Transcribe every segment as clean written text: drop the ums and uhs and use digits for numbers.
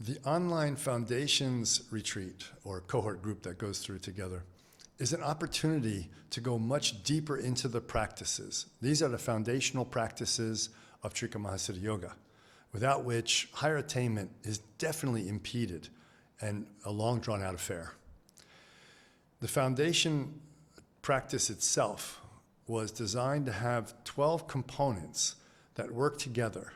The online foundations retreat, or cohort group that goes through together, is an opportunity to go much deeper into the practices. These are the foundational practices of Trikamahasiddha Yoga, without which higher attainment is definitely impeded and a long drawn-out affair. The foundation practice itself was designed to have 12 components that work together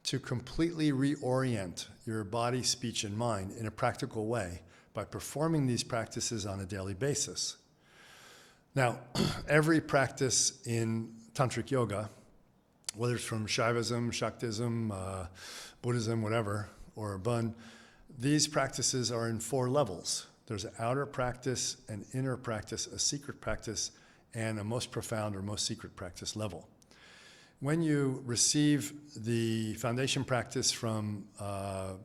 to completely reorient your body, speech, and mind in a practical way by performing these practices on a daily basis. Now, every practice in Tantric Yoga, whether it's from Shaivism, Shaktism, Buddhism, whatever, or Bun, these practices are in 4 levels. There's an outer practice, an inner practice, a secret practice, and a most profound or most secret practice level. When you receive the foundation practice from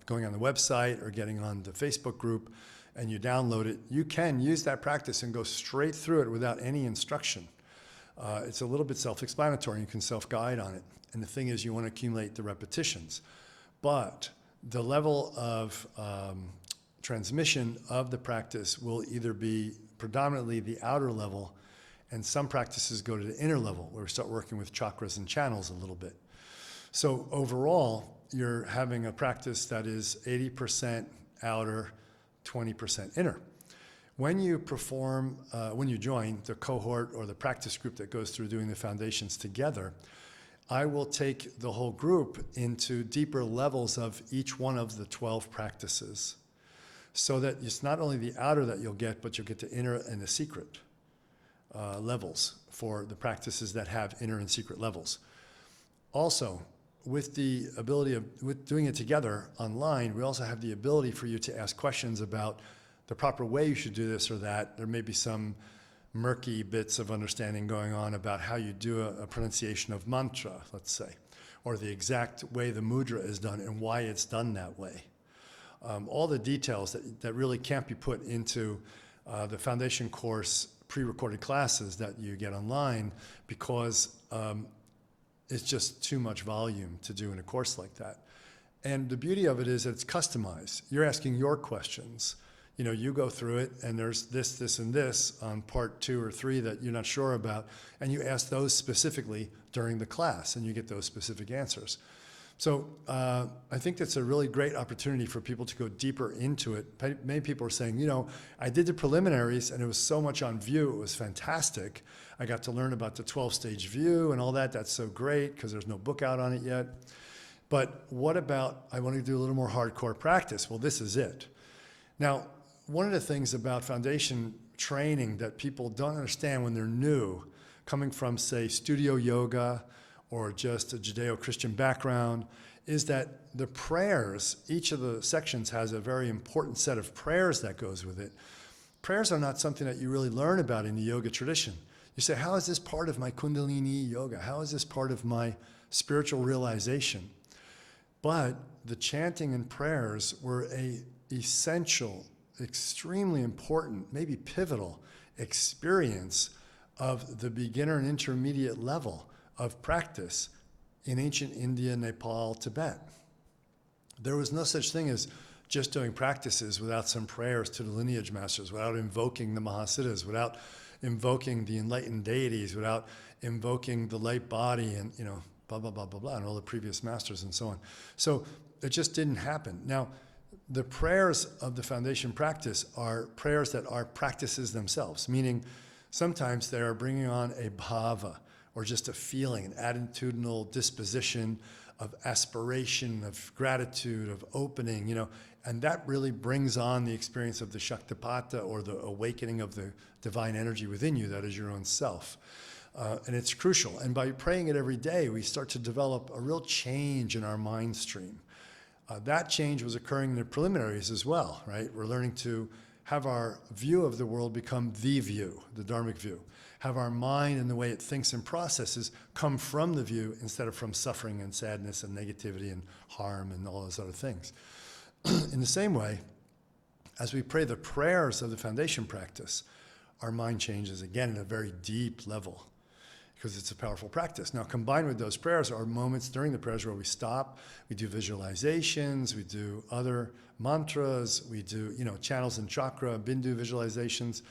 going on the website or getting on the Facebook group and you download it, you can use that practice and go straight through it without any instruction. It's a little bit self-explanatory. You can self-guide on it. And the thing is, you want to accumulate the repetitions. But the level of transmission of the practice will either be predominantly the outer level, and some practices go to the inner level where we start working with chakras and channels a little bit. So overall, you're having a practice that is 80% outer, 20% inner. When you perform, when you join the cohort or the practice group that goes through doing the foundations together, I will take the whole group into deeper levels of each one of the 12 practices, so that it's not only the outer that you'll get, but you'll get the inner and the secret levels for the practices that have inner and secret levels. Also, with the ability with doing it together online, we also have the ability for you to ask questions about the proper way you should do this or that. There may be some murky bits of understanding going on about how you do a pronunciation of mantra, let's say, or the exact way the mudra is done and why it's done that way. All the details that really can't be put into the foundation course pre-recorded classes that you get online, because it's just too much volume to do in a course like that. And the beauty of it is that it's customized. You're asking your questions. You know, you go through it and there's this, this, and this on part 2 or 3 that you're not sure about, and you ask those specifically during the class and you get those specific answers. So I think that's a really great opportunity for people to go deeper into it. Many people are saying, you know, I did the preliminaries and it was so much on view, it was fantastic. I got to learn about the 12-stage view and all that. That's so great because there's no book out on it yet. But what about, I want to do a little more hardcore practice? Well, this is it. Now, one of the things about foundation training that people don't understand when they're new, coming from, say, studio yoga, or just a Judeo-Christian background, is that the prayers, each of the sections has a very important set of prayers that goes with it. Prayers are not something that you really learn about in the yoga tradition. You say, how is this part of my Kundalini yoga? How is this part of my spiritual realization? But the chanting and prayers were an essential, extremely important, maybe pivotal experience of the beginner and intermediate level of practice in ancient India, Nepal, Tibet. There was no such thing as just doing practices without some prayers to the lineage masters, without invoking the Mahasiddhas, without invoking the enlightened deities, without invoking the light body and, you know, blah, blah, blah, blah, blah, and all the previous masters and so on. So it just didn't happen. Now, the prayers of the foundation practice are prayers that are practices themselves, meaning sometimes they are bringing on a bhava, or just a feeling, an attitudinal disposition of aspiration, of gratitude, of opening, you know, and that really brings on the experience of the Shaktapata, or the awakening of the divine energy within you that is your own self. And it's crucial. And by praying it every day, we start to develop a real change in our mind stream. That change was occurring in the preliminaries as well, right? We're learning to have our view of the world become the view, the Dharmic view. Have our mind and the way it thinks and processes come from the view instead of from suffering and sadness and negativity and harm and all those other things. In the same way, as we pray the prayers of the foundation practice, our mind changes again at a very deep level. because it's a powerful practice. Now, combined with those prayers are moments during the prayers where we stop, we do visualizations, we do other mantras, we do, channels and chakra, bindu visualizations,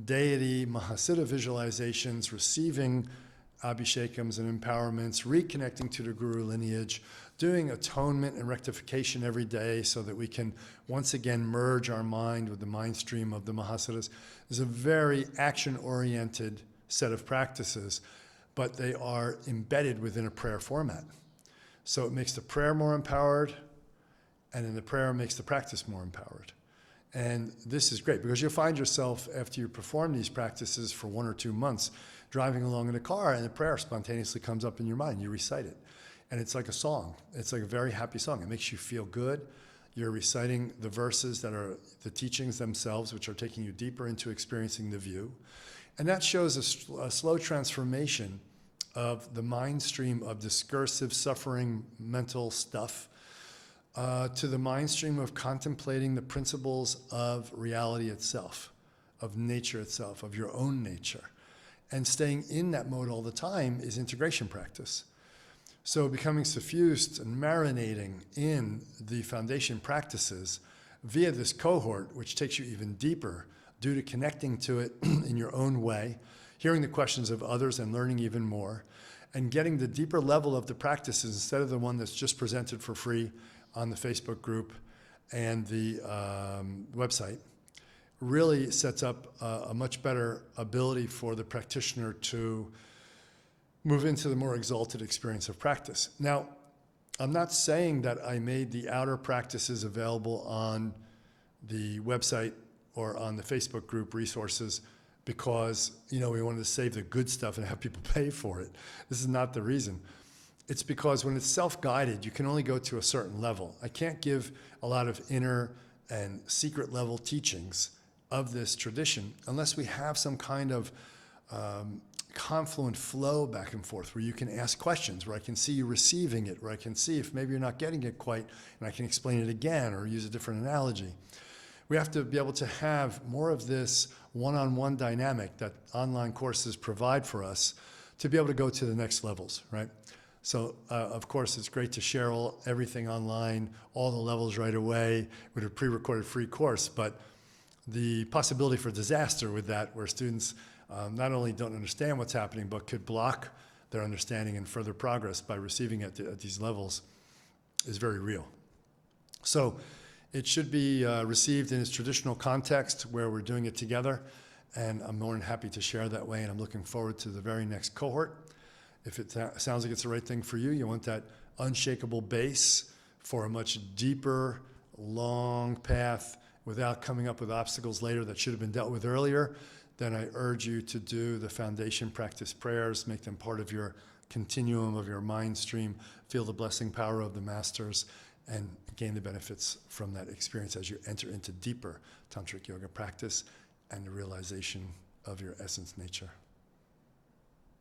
deity, mahasiddha visualizations, receiving abhishekams and empowerments, reconnecting to the guru lineage, doing atonement and rectification every day so that we can once again merge our mind with the mind stream of the mahasiddhas. There's a very action-oriented set of practices, but they are embedded within a prayer format. So it makes the prayer more empowered, and then the prayer makes the practice more empowered. And this is great because you'll find yourself, after you perform these practices for 1 or 2 months, driving along in a car and the prayer spontaneously comes up in your mind. You recite it. And it's like a song. It's like a very happy song. It makes you feel good. You're reciting the verses that are the teachings themselves, which are taking you deeper into experiencing the view. And that shows a slow transformation of the mind stream of discursive, suffering, mental stuff to the mind stream of contemplating the principles of reality itself, of nature itself, of your own nature. And staying in that mode all the time is integration practice. So becoming suffused and marinating in the foundation practices via this cohort, which takes you even deeper due to connecting to it in your own way, hearing the questions of others and learning even more, and getting the deeper level of the practices instead of the one that's just presented for free on the Facebook group and the website, really sets up a much better ability for the practitioner to move into the more exalted experience of practice. Now, I'm not saying that I made the outer practices available on the website or on the Facebook group resources because, we wanted to save the good stuff and have people pay for it. This is not the reason. It's because when it's self-guided, you can only go to a certain level. I can't give a lot of inner and secret level teachings of this tradition unless we have some kind of confluent flow back and forth where you can ask questions, where I can see you receiving it, where I can see if maybe you're not getting it quite and I can explain it again or use a different analogy. We have to be able to have more of this one-on-one dynamic that online courses provide for us to be able to go to the next levels, right? So, of course, it's great to share everything online, all the levels right away with a pre-recorded free course, but the possibility for disaster with that, where students not only don't understand what's happening, but could block their understanding and further progress by receiving it at these levels, is very real. So it should be received in its traditional context where we're doing it together, and I'm more than happy to share that way, and I'm looking forward to the very next cohort. If it sounds like it's the right thing for you, you want that unshakable base for a much deeper, long path without coming up with obstacles later that should have been dealt with earlier, then I urge you to do the foundation practice prayers, make them part of your continuum of your mind stream, feel the blessing power of the masters, and gain the benefits from that experience as you enter into deeper tantric yoga practice and the realization of your essence nature.